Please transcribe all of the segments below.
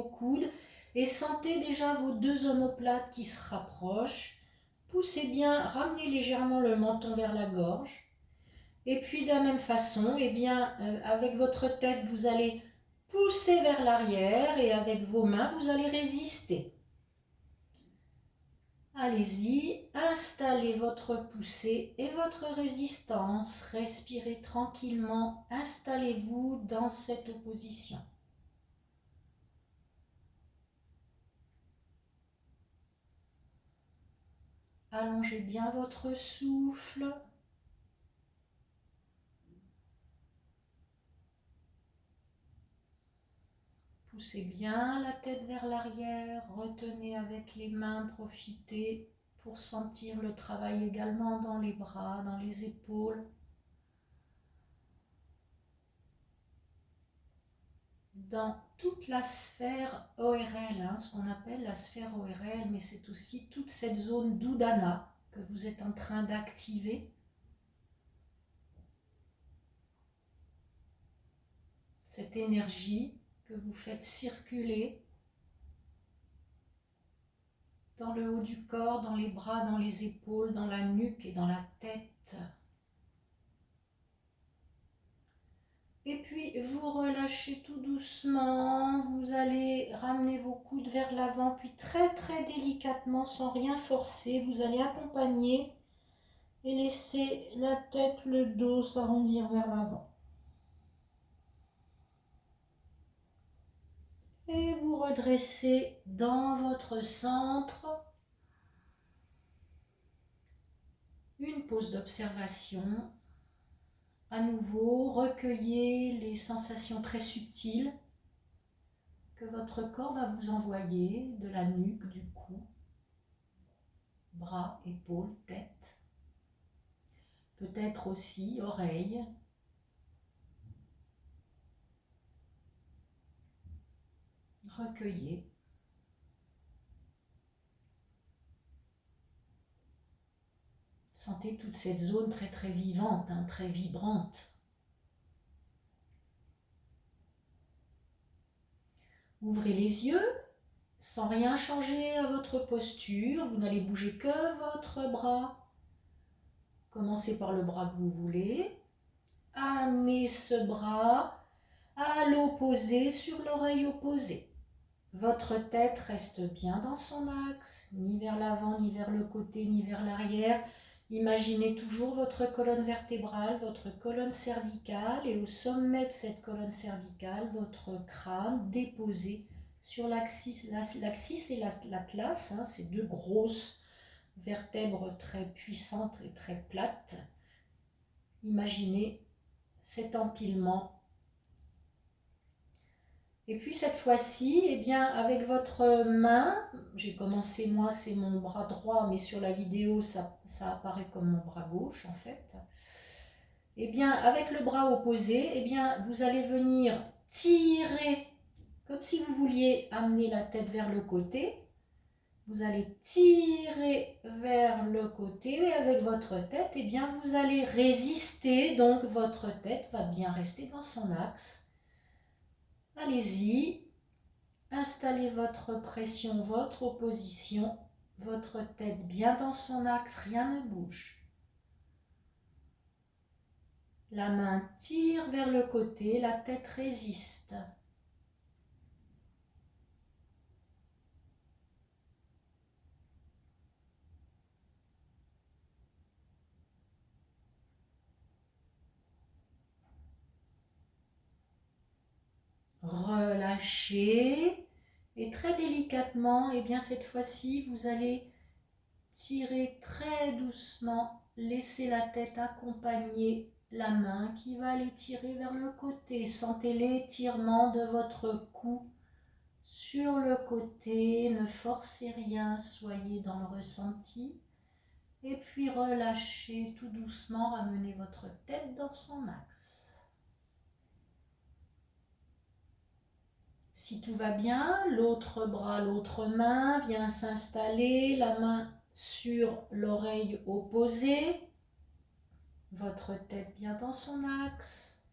coudes et sentez déjà vos deux omoplates qui se rapprochent. Poussez bien, ramenez légèrement le menton vers la gorge. Et puis de la même façon, avec votre tête, vous allez pousser vers l'arrière et avec vos mains, vous allez résister. Allez-y, installez votre poussée et votre résistance. Respirez tranquillement, installez-vous dans cette opposition. Allongez bien votre souffle. Poussez bien la tête vers l'arrière, retenez avec les mains, profitez pour sentir le travail également dans les bras, dans les épaules. Dans toute la sphère ORL, ce qu'on appelle la sphère ORL, mais c'est aussi toute cette zone d'Udana que vous êtes en train d'activer. Cette énergie que vous faites circuler dans le haut du corps, dans les bras, dans les épaules, dans la nuque et dans la tête. Et puis vous relâchez tout doucement, vous allez ramener vos coudes vers l'avant, puis très très délicatement, sans rien forcer, vous allez accompagner et laisser la tête, le dos s'arrondir vers l'avant. Et vous redressez dans votre centre. Une pause d'observation. À nouveau, recueillez les sensations très subtiles que votre corps va vous envoyer de la nuque, du cou, bras, épaules, tête. Peut-être aussi oreilles. Recueillez. Sentez toute cette zone très très vivante, très vibrante. Ouvrez les yeux, sans rien changer à votre posture. Vous n'allez bouger que votre bras. Commencez par le bras que vous voulez. Amenez ce bras à l'opposé sur l'oreille opposée. Votre tête reste bien dans son axe, ni vers l'avant, ni vers le côté, ni vers l'arrière. Imaginez toujours votre colonne vertébrale, votre colonne cervicale et au sommet de cette colonne cervicale, votre crâne déposé sur l'axis et l'atlas, ces deux grosses vertèbres très puissantes et très plates. Imaginez cet empilement. Et puis cette fois-ci, avec votre main, j'ai commencé moi, c'est mon bras droit, mais sur la vidéo, ça apparaît comme mon bras gauche en fait. Avec le bras opposé, vous allez venir tirer, comme si vous vouliez amener la tête vers le côté. Vous allez tirer vers le côté et avec votre tête, vous allez résister, donc votre tête va bien rester dans son axe. Allez-y, installez votre pression, votre opposition, votre tête bien dans son axe, rien ne bouge. La main tire vers le côté, la tête résiste. Relâchez et très délicatement, cette fois-ci, vous allez tirer très doucement, laissez la tête accompagner la main qui va aller tirer vers le côté. Sentez l'étirement de votre cou sur le côté, ne forcez rien, soyez dans le ressenti. Et puis relâchez tout doucement, ramenez votre tête dans son axe. Si tout va bien, l'autre bras, l'autre main vient s'installer, la main sur l'oreille opposée, votre tête bien dans son axe.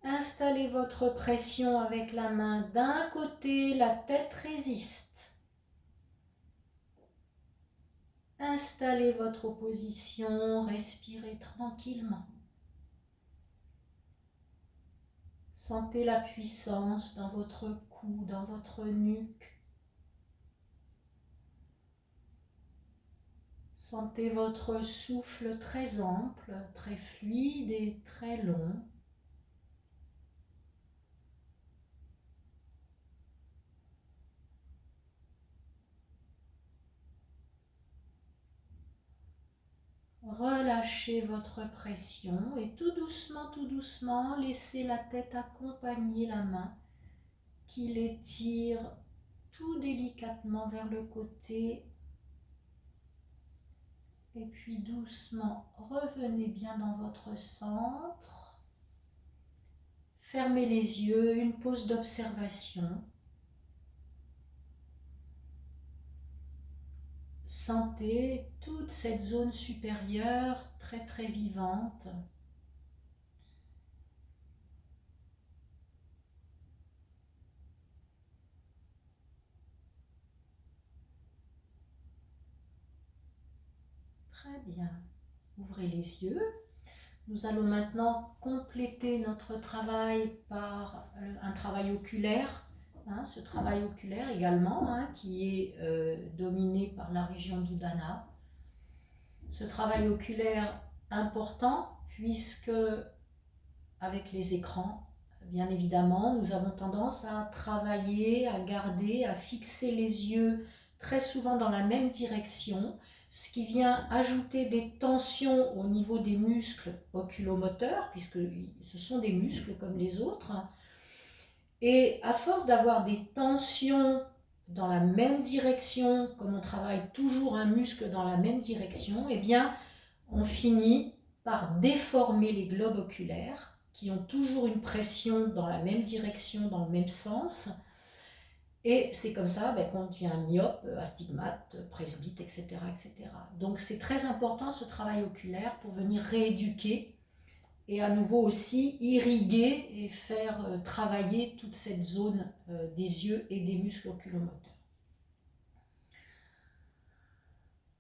Installez votre pression avec la main d'un côté, la tête résiste. Installez votre position, respirez tranquillement. Sentez la puissance dans votre cou, dans votre nuque. Sentez votre souffle très ample, très fluide et très long. Relâchez votre pression et tout doucement, laissez la tête accompagner la main qui l'étire tout délicatement vers le côté. Et puis doucement, revenez bien dans votre centre. Fermez les yeux, une pause d'observation. Sentez toute cette zone supérieure très vivante. Très bien. Ouvrez les yeux. Nous allons maintenant compléter notre travail par un travail oculaire. Ce travail oculaire également, qui est dominé par la région d'Udana. Ce travail oculaire important puisque avec les écrans, bien évidemment, nous avons tendance à travailler, à garder, à fixer les yeux très souvent dans la même direction, ce qui vient ajouter des tensions au niveau des muscles oculomoteurs, puisque ce sont des muscles comme les autres. Et à force d'avoir des tensions dans la même direction, comme on travaille toujours un muscle dans la même direction, eh bien, on finit par déformer les globes oculaires qui ont toujours une pression dans la même direction, dans le même sens. Et c'est comme ça qu'on devient myope, astigmate, presbyte, etc., etc. Donc c'est très important ce travail oculaire pour venir rééduquer et à nouveau aussi irriguer et faire travailler toute cette zone des yeux et des muscles oculomoteurs.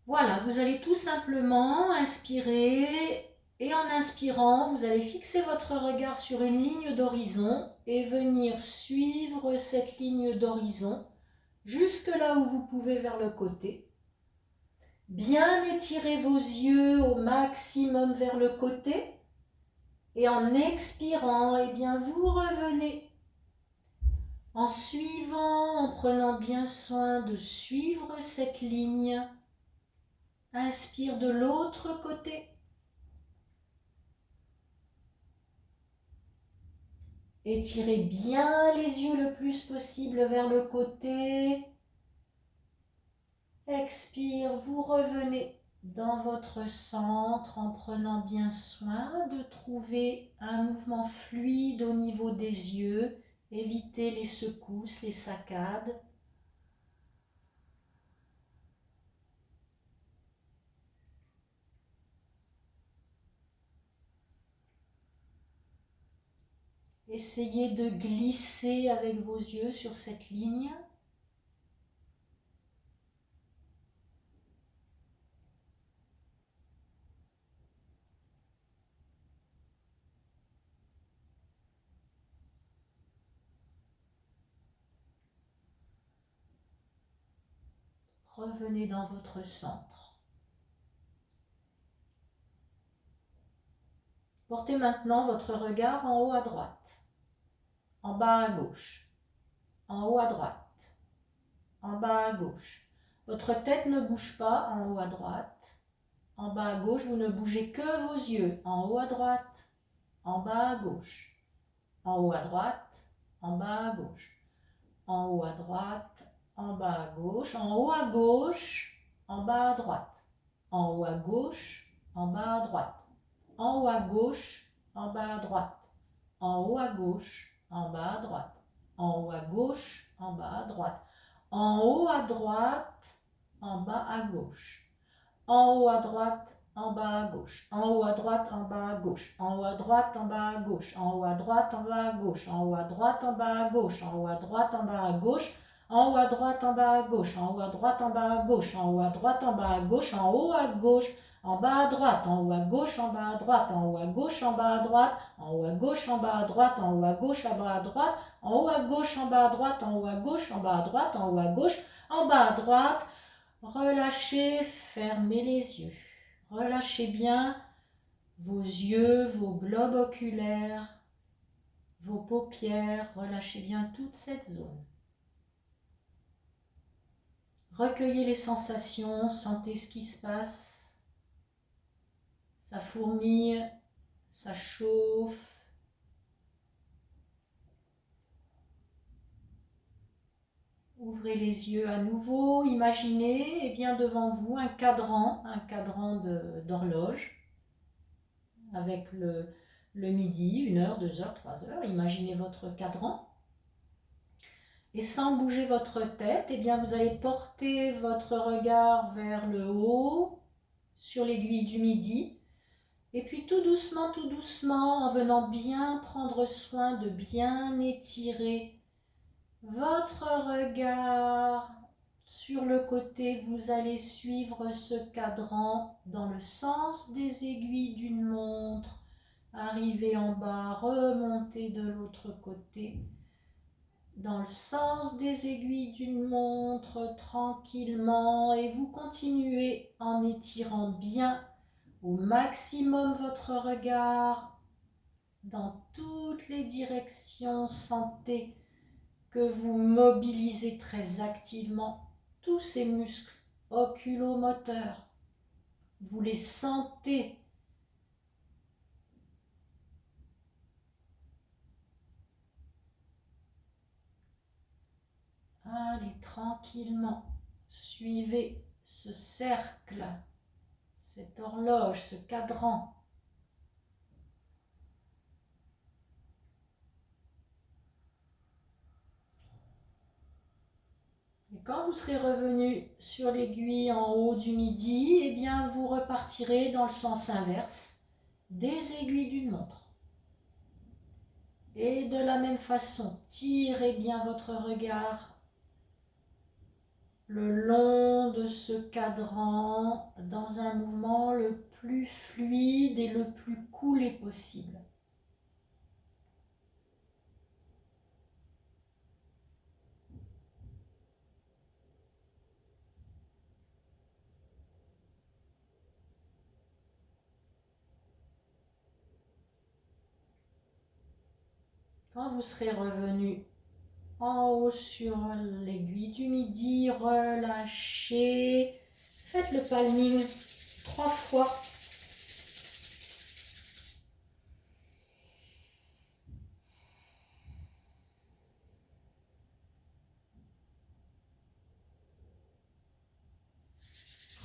Voilà, vous allez tout simplement inspirer et en inspirant, vous allez fixer votre regard sur une ligne d'horizon et venir suivre cette ligne d'horizon jusque là où vous pouvez vers le côté. Bien étirer vos yeux au maximum vers le côté et en expirant, eh bien vous revenez en suivant, en prenant bien soin de suivre cette ligne. Inspire de l'autre côté. Étirez bien les yeux le plus possible vers le côté. Expire, vous revenez dans votre centre en prenant bien soin de trouver un mouvement fluide au niveau des yeux. Évitez les secousses, les saccades. Essayez de glisser avec vos yeux sur cette ligne. Revenez dans votre centre. Portez maintenant votre regard en haut à droite, en bas à gauche, en haut à droite, en bas à gauche. Votre tête ne bouge pas en haut à droite. En bas à gauche, vous ne bougez que vos yeux. En haut à droite, en bas à gauche. En haut à droite, en bas à gauche. En haut à droite, en bas à gauche. En haut à gauche, en bas à droite. En haut à gauche, en bas à droite. En haut à gauche, en bas à droite. En haut à gauche, en bas à droite. En haut à gauche, en bas à droite. En haut à droite, en bas à gauche. En haut à droite, en bas à gauche, en haut à droite, en bas à gauche, en haut à droite, en bas à gauche, en haut à droite, en bas à gauche, en haut à droite, en bas à gauche, en haut à droite, en bas à gauche, en haut à droite, en bas à gauche, en haut à droite, en bas à gauche, en haut à droite, en bas à gauche, en haut à gauche, en bas à droite, en haut à gauche, en bas à droite, en haut à gauche, en bas à droite, en haut à gauche, en bas à droite, en haut à gauche, en bas à droite, en haut à gauche, en bas à droite, en haut à gauche, en bas à droite, en haut à gauche, en bas à droite. Relâchez, fermez les yeux. Relâchez bien vos yeux, vos globes oculaires, vos paupières. Relâchez bien toute cette zone. Recueillez les sensations, sentez ce qui se passe. Ça fourmille, ça chauffe. Ouvrez les yeux à nouveau, imaginez bien devant vous un cadran d'horloge avec le midi, 1 heure, 2 heures, 3 heures. Imaginez votre cadran. Et sans bouger votre tête, vous allez porter votre regard vers le haut, sur l'aiguille du midi. Et puis tout doucement, en venant bien prendre soin de bien étirer votre regard sur le côté, vous allez suivre ce cadran dans le sens des aiguilles d'une montre. Arrivez en bas, remontez de l'autre côté. Dans le sens des aiguilles d'une montre, tranquillement, et vous continuez en étirant bien au maximum votre regard dans toutes les directions. Sentez que vous mobilisez très activement tous ces muscles oculomoteurs. Vous les sentez. Allez, tranquillement, suivez ce cercle, cette horloge, ce cadran. Et quand vous serez revenu sur l'aiguille en haut du midi, vous repartirez dans le sens inverse des aiguilles d'une montre. Et de la même façon, tirez bien votre regard le long de ce cadran dans un mouvement le plus fluide et le plus coulé possible. Quand vous serez revenu en haut sur l'aiguille du midi, relâchez. Faites le palming 3 fois.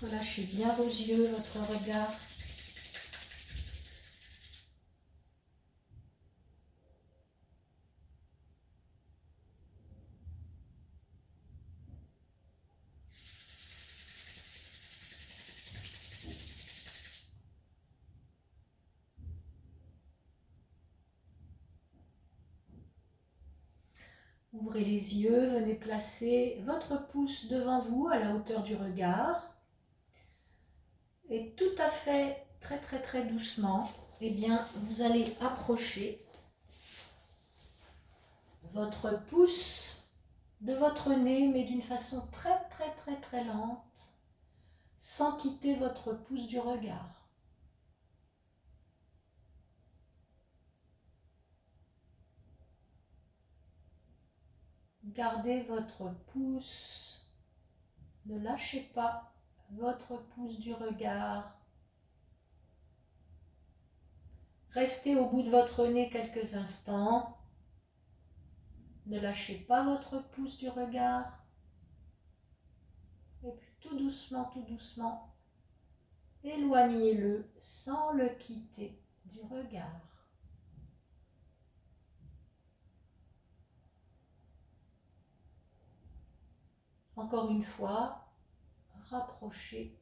Relâchez bien vos yeux, votre regard. Ouvrez les yeux, venez placer votre pouce devant vous à la hauteur du regard. Et tout à fait, très doucement, vous allez approcher votre pouce de votre nez, mais d'une façon très lente, sans quitter votre pouce du regard. Gardez votre pouce, ne lâchez pas votre pouce du regard. Restez au bout de votre nez quelques instants. Ne lâchez pas votre pouce du regard. Et puis tout doucement, éloignez-le sans le quitter du regard. Encore une fois, rapprochez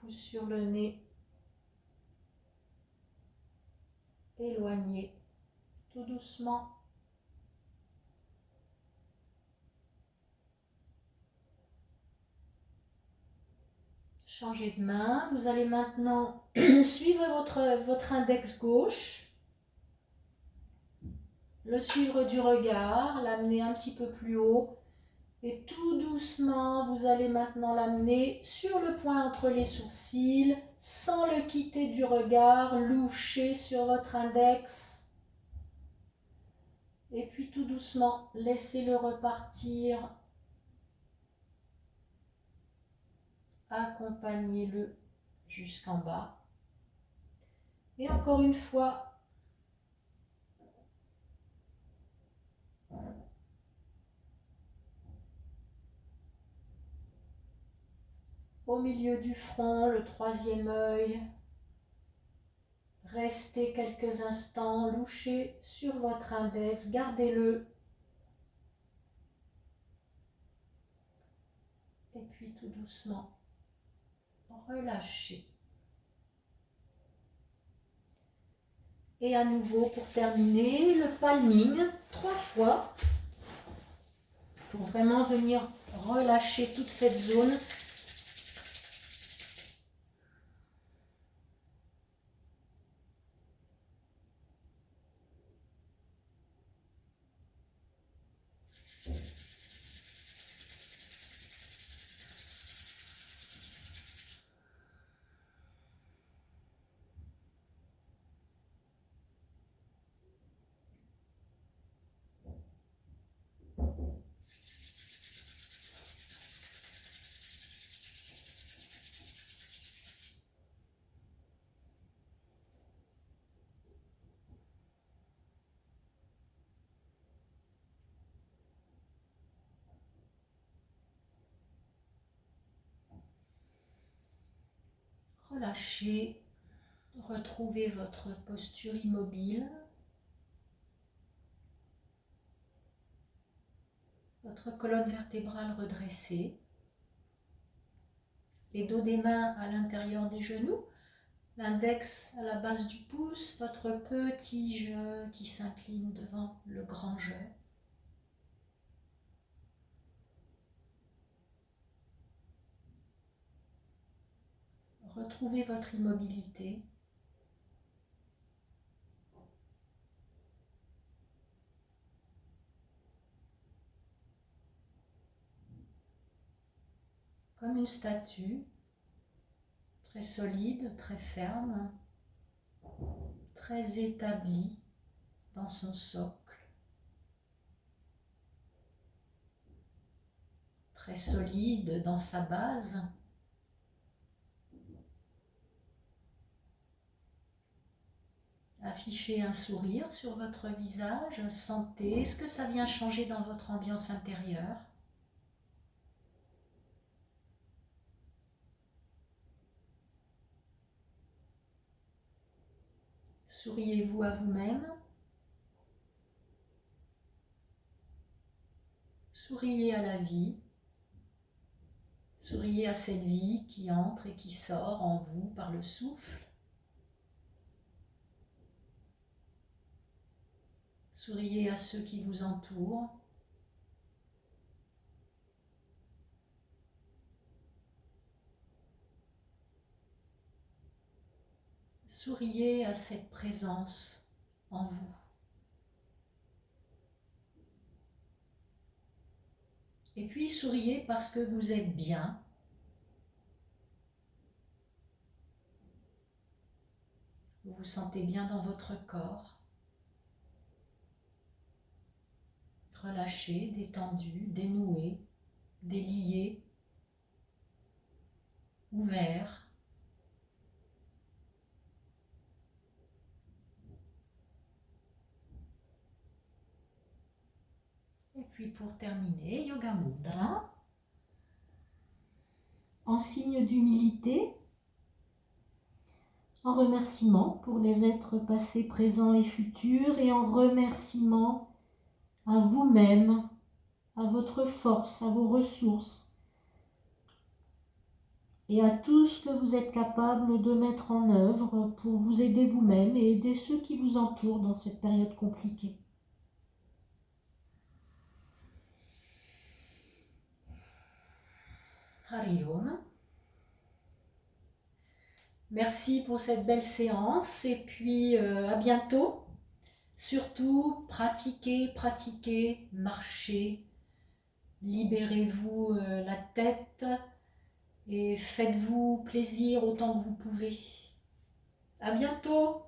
pouce sur le nez. Éloignez tout doucement. Changez de main. Vous allez maintenant suivre votre index gauche. Le suivre du regard, l'amener un petit peu plus haut. Et tout doucement, vous allez maintenant l'amener sur le point entre les sourcils, sans le quitter du regard, loucher sur votre index. Et puis tout doucement, laissez-le repartir. Accompagnez-le jusqu'en bas. Et encore une fois, au milieu du front, le troisième œil. Restez quelques instants, louchez sur votre index, gardez-le. Et puis tout doucement, relâchez. Et à nouveau, pour terminer, le palming 3 fois pour vraiment venir relâcher toute cette zone. Relâchez, retrouvez votre posture immobile, votre colonne vertébrale redressée, les dos des mains à l'intérieur des genoux, l'index à la base du pouce, votre petit jeu qui s'incline devant le grand jeu. Retrouvez votre immobilité. Comme une statue, très solide, très ferme, très établie dans son socle, très solide dans sa base. Affichez un sourire sur votre visage, sentez ce que ça vient changer dans votre ambiance intérieure. Souriez-vous à vous-même. Souriez à la vie. Souriez à cette vie qui entre et qui sort en vous par le souffle. Souriez à ceux qui vous entourent. Souriez à cette présence en vous. Et puis souriez parce que vous êtes bien. Vous vous sentez bien dans votre corps. Relâché, détendu, dénoué, délié, ouvert. Et puis pour terminer, Yoga Mudra, en signe d'humilité, en remerciement pour les êtres passés, présents et futurs, et en remerciement à vous-même, à votre force, à vos ressources, et à tout ce que vous êtes capable de mettre en œuvre pour vous aider vous-même et aider ceux qui vous entourent dans cette période compliquée. Hari Om. Merci pour cette belle séance et puis à bientôt. Surtout, pratiquez, pratiquez, marchez, libérez-vous la tête et faites-vous plaisir autant que vous pouvez. À bientôt!